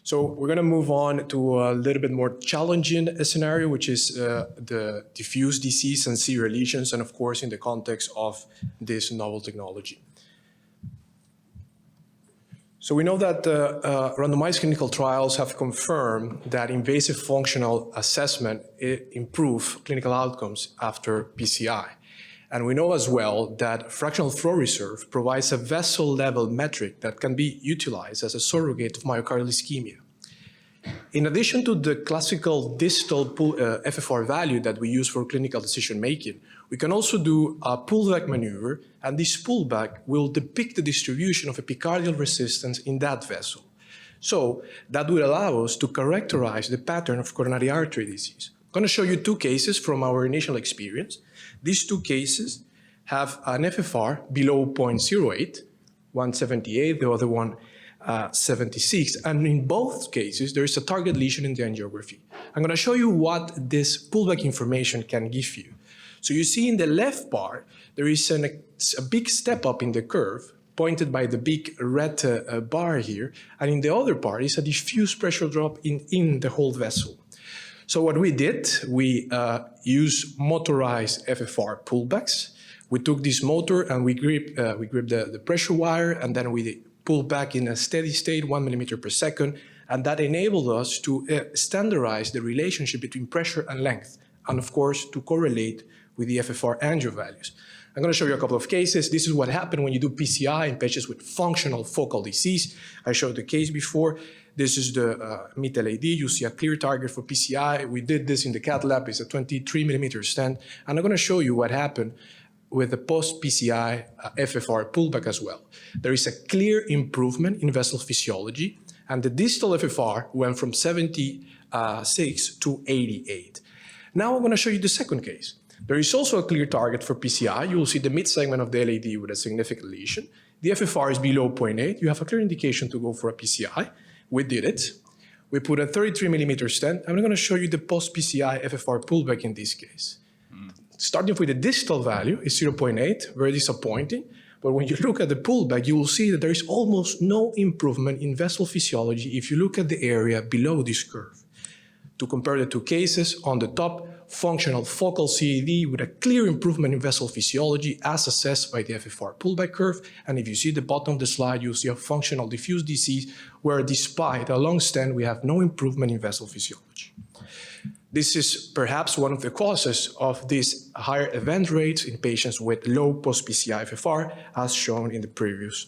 So we're going to move on to a little bit more challenging scenario, which is the diffuse disease and Sira lesions, and of course in the context of this novel technology. So we know that randomized clinical trials have confirmed that invasive functional assessment improve clinical outcomes after PCI. And we know as well that fractional flow reserve provides a vessel-level metric that can be utilized as a surrogate of myocardial ischemia. In addition to the classical distal FFR value that we use for clinical decision-making, we can also do a pullback maneuver, and this pullback will depict the distribution of epicardial resistance in that vessel. So that will allow us to characterize the pattern of coronary artery disease. I'm going to show you two cases from our initial experience. These two cases have an FFR below 0.08, one 78, the other one 76, and in both cases there is a target lesion in the angiography. I'm going to show you what this pullback information can give you. So you see in the left bar there is a big step up in the curve pointed by the big red bar here, and in the other part is a diffuse pressure drop in the whole vessel. So what we did, we used motorized FFR pullbacks. We took this motor and we gripped the pressure wire, and then we pulled back in a steady state, 1 millimeter per second, and that enabled us to standardize the relationship between pressure and length, and of course to correlate with the FFR angio values. I'm going to show you a couple of cases. This is what happened when you do PCI in patients with functional focal disease. I showed the case before. This is the mid-LAD. You see a clear target for PCI. We did this in the cath lab. It's a 23 millimeter stent. And I'm going to show you what happened with the post-PCI FFR pullback as well. There is a clear improvement in vessel physiology, and the distal FFR went from 76 to 88. Now I'm going to show you the second case. There is also a clear target for PCI. You will see the mid-segment of the LAD with a significant lesion. The FFR is below 0.8. You have a clear indication to go for a PCI. We did it. We put a 33 millimeter stent. I'm going to show you the post-PCI FFR pullback in this case. Starting with the distal value is 0.8, very disappointing. But when you look at the pullback, you will see that there is almost no improvement in vessel physiology if you look at the area below this curve. To compare the two cases, on the top, functional focal CAD with a clear improvement in vessel physiology as assessed by the FFR pullback curve. And if you see the bottom of the slide, you'll see a functional diffuse disease where despite a long stent, we have no improvement in vessel physiology. This is perhaps one of the causes of these higher event rates in patients with low post-PCI FFR, as shown in the previous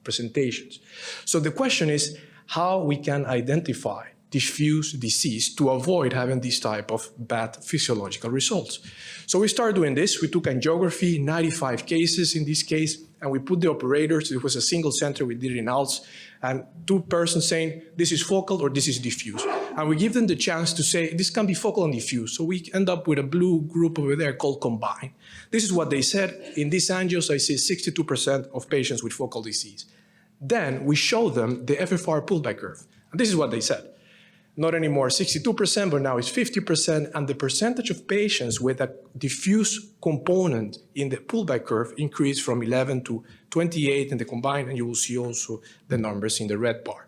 presentations. So the question is how we can identify diffuse disease to avoid having this type of bad physiological results. So we started doing this. We took angiography, 95 cases in this case, and we put the operators. It was a single center. We did it in Aalst, and two persons saying this is focal or this is diffuse. And we give them the chance to say this can be focal and diffuse. So we end up with a blue group over there called combined. This is what they said. In these angios, I see 62% of patients with focal disease. Then we show them the FFR pullback curve. And this is what they said. Not anymore 62%, but now it's 50%, and the percentage of patients with a diffuse component in the pullback curve increased from 11 to 28 in the combined, and you will see also the numbers in the red bar.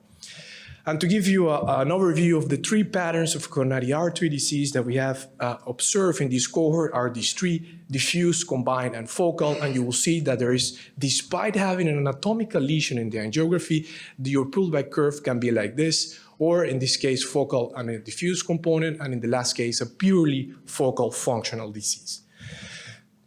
And to give you an overview of the three patterns of coronary artery disease that we have observed in this cohort are these three: diffuse, combined, and focal. And you will see that there is, despite having an anatomical lesion in the angiography, your pullback curve can be like this, or in this case, focal and a diffuse component, and in the last case, a purely focal functional disease.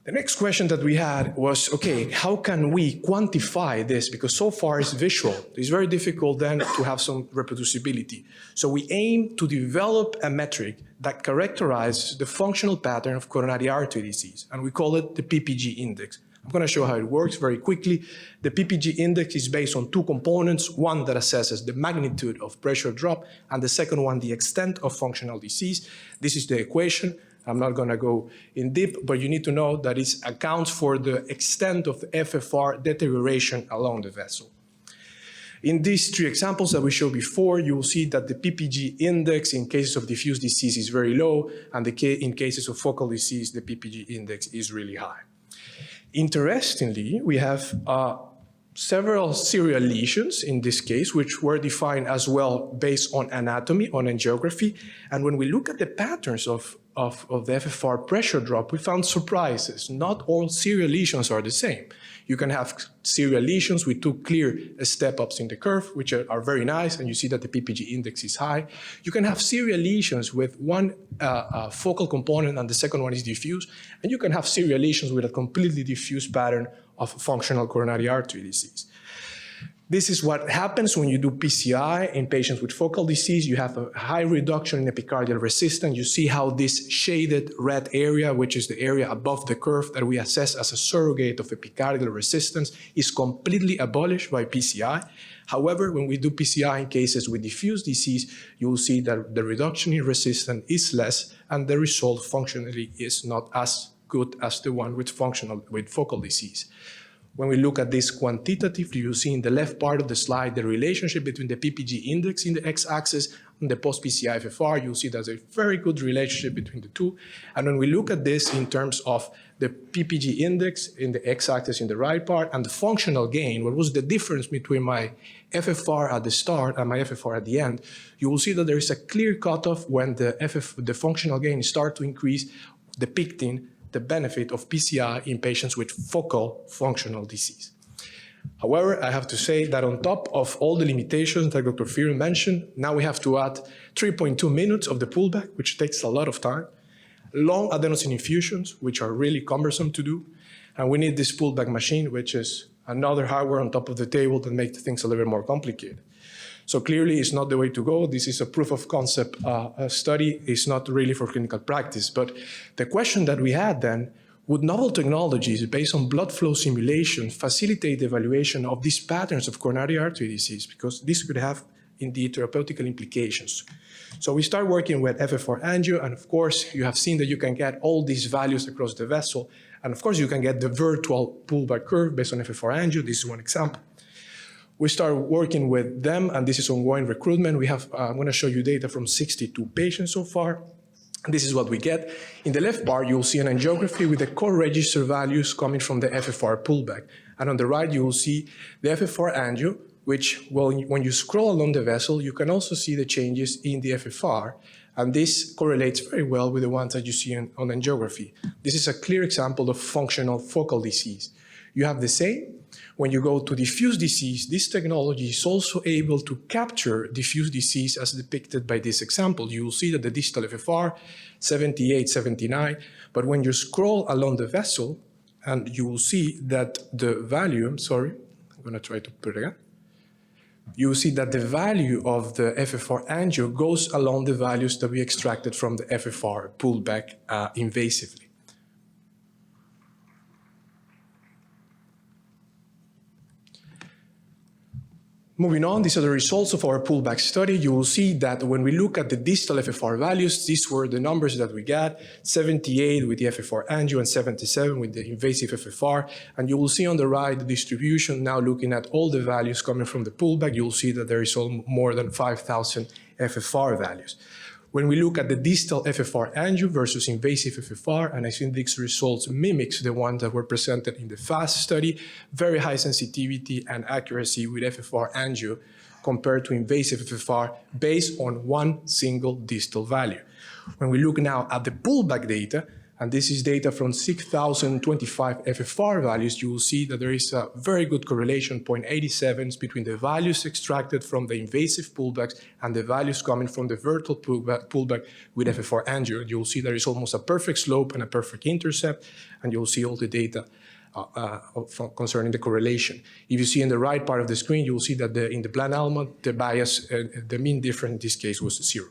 The next question that we had was, okay, how can we quantify this? Because so far it's visual. It's very difficult then to have some reproducibility. So we aim to develop a metric that characterizes the functional pattern of coronary artery disease, and we call it the Ppg Index. I'm going to show how it works very quickly. The Ppg Index is based on two components, one that assesses the magnitude of pressure drop, and the second one, the extent of functional disease. This is the equation. I'm not going to go in deep, but you need to know that it accounts for the extent of the FFR deterioration along the vessel. In these three examples that we showed before, you will see that the Ppg index in cases of diffuse disease is very low, and in cases of focal disease, the Ppg index is really high. Interestingly, we have several serial lesions in this case, which were defined as well based on anatomy, on angiography. And when we look at the patterns of the FFR pressure drop, we found surprises. Not all serial lesions are the same. You can have serial lesions with two clear step-ups in the curve, which are very nice, and you see that the Ppg index is high. You can have serial lesions with one focal component and the second one is diffuse, and you can have serial lesions with a completely diffuse pattern of functional coronary artery disease. This is what happens when you do PCI in patients with focal disease. You have a high reduction in epicardial resistance. You see how this shaded red area, which is the area above the curve that we assess as a surrogate of epicardial resistance, is completely abolished by PCI. However, when we do PCI in cases with diffuse disease, you will see that the reduction in resistance is less and the result functionally is not as good as the one with focal disease. When we look at this quantitatively, you see in the left part of the slide the relationship between the Ppg index in the x-axis and the post-PCI FFR. You'll see there's a very good relationship between the two. And when we look at this in terms of the Ppg index in the x-axis in the right part and the functional gain, what was the difference between my FFR at the start and my FFR at the end, you will see that there is a clear cutoff when the functional gain starts to increase, depicting the benefit of PCI in patients with focal functional disease. However, I have to say that on top of all the limitations that Dr. Fearon mentioned, now we have to add 3.2 minutes of the pullback, which takes a lot of time, long adenosine infusions, which are really cumbersome to do, and we need this pullback machine, which is another hardware on top of the table that makes things a little bit more complicated. So clearly, it's not the way to go. This is a proof of concept study. It's not really for clinical practice. But the question that we had then, would novel technologies based on blood flow simulation facilitate the evaluation of these patterns of coronary artery disease? Because this could have indeed therapeutical implications. So we start working with FFRangio, and of course, you have seen that you can get all these values across the vessel. And of course, you can get the virtual pullback curve based on FFRangio. This is one example. We start working with them, and this is ongoing recruitment. We have, I'm going to show you data from 62 patients so far. This is what we get. In the left bar, you'll see an angiography with the core register values coming from the FFR pullback. And on the right, you will see the FFRangio, which, well, when you scroll along the vessel, you can also see the changes in the FFR. And this correlates very well with the ones that you see on angiography. This is a clear example of functional focal disease. You have the same. When you go to diffuse disease, this technology is also able to capture diffuse disease as depicted by this example. You will see that the distal FFR, 78, 79, but when you scroll along the vessel, and you will see that the value, I'm going to try to put it again. You will see that the value of the FFRangio goes along the values that we extracted from the FFR pullback invasively. Moving on, these are the results of our pullback study. You will see that when we look at the distal FFR values, these were the numbers that we got, 78 with the FFRangio and 77 with the invasive FFR. And you will see on the right the distribution. Now looking at all the values coming from the pullback, you will see that there is more than 5,000 FFR values. When we look at the distal FFRangio versus invasive FFR, and I think these results mimics the ones that were presented in the FAST study, very high sensitivity and accuracy with FFRangio compared to invasive FFR based on one single distal value. When we look now at the pullback data, and this is data from 6,025 FFR values, you will see that there is a very good correlation, 0.87, between the values extracted from the invasive pullbacks and the values coming from the vertical pullback with FFRangio. You will see there is almost a perfect slope and a perfect intercept, and you will see all the data concerning the correlation. If you see in the right part of the screen, you will see that in the plan element, the bias, the mean difference in this case was 0.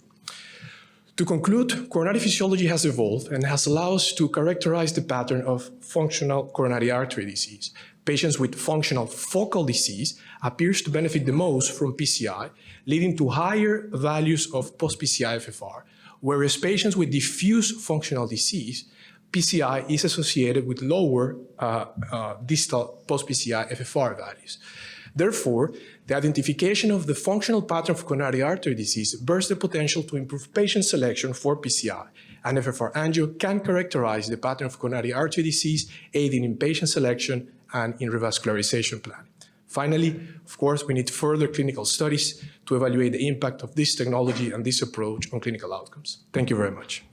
To conclude, coronary physiology has evolved and has allowed us to characterize the pattern of functional coronary artery disease. Patients with functional focal disease appears to benefit the most from PCI, leading to higher values of post-PCI FFR, whereas patients with diffuse functional disease, PCI is associated with lower distal post-PCI FFR values. Therefore, the identification of the functional pattern of coronary artery disease bears the potential to improve patient selection for PCI, and FFRangio can characterize the pattern of coronary artery disease, aiding in patient selection and in revascularization planning. Finally, of course, we need further clinical studies to evaluate the impact of this technology and this approach on clinical outcomes. Thank you very much.